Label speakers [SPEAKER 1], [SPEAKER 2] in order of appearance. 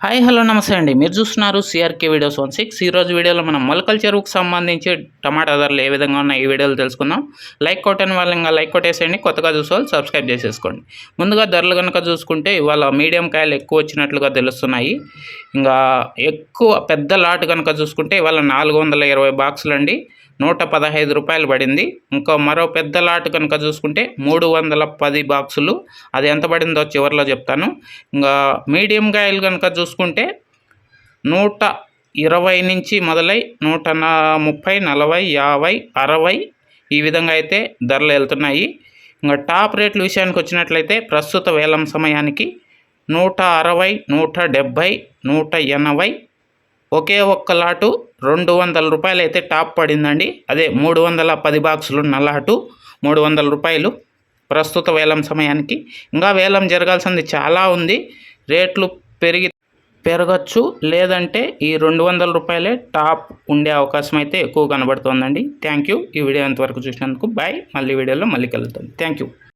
[SPEAKER 1] Hi hello నమస్తే అండి. మీరు చూస్తున్నారు సిఆర్కే వీడియోస్ 16. ఈరోజు వీడియోలో మనం మొలకల చెరువుకు సంబంధించి టమాటా ధరలు ఏ విధంగా ఉన్నాయి ఈ వీడియోలో తెలుసుకుందాం. లైక్ కొట్టని వాళ్ళు ఇంకా లైక్ కొట్టేసేయండి, కొత్తగా చూసేవాళ్ళు సబ్స్క్రైబ్ చేసేసుకోండి. ముందుగా ధరలు కనుక చూసుకుంటే ఇవాళ మీడియం కాయలు ఎక్కువ వచ్చినట్లుగా తెలుస్తున్నాయి. ఇంకా ఎక్కువ పెద్ద లాట్ కనుక చూసుకుంటే ఇవాళ 420 బాక్సులు అండి, 115 రూపాయలు పడింది. ఇంకా మరో పెద్ద లాట్ కనుక చూసుకుంటే 310 బాక్సులు, అది ఎంత పడిందో చివరిలో చెప్తాను. ఇంకా మీడియం కాయలు కనుక చూసుకుంటే 120 నుంచి మొదలై 130, 40, 50, 60 ఈ విధంగా అయితే ధరలు వెళ్తున్నాయి. ఇంకా టాప్ రేట్ల విషయానికి వచ్చినట్లయితే ప్రస్తుత వేలం సమయానికి 160, 170, 180, ఒకే ఒక్క లాటు 200 రూపాయలు అయితే టాప్ పడిందండి. అదే 310 బాక్సులు ఉన్న లాటు 300 రూపాయలు ప్రస్తుత వేలం సమయానికి. ఇంకా వేలం జరగాల్సింది చాలా ఉంది. రేట్లు పెరగచ్చు, లేదంటే ఈ 200 రూపాయలే టాప్ ఉండే అవకాశం అయితే ఎక్కువ కనబడుతోందండి. Thank you. ఈ వీడియో ఎంతవరకు చూసినందుకు బాయ్. మళ్ళీ వీడియోలో మళ్ళీ కలుద్దాం. Thank you.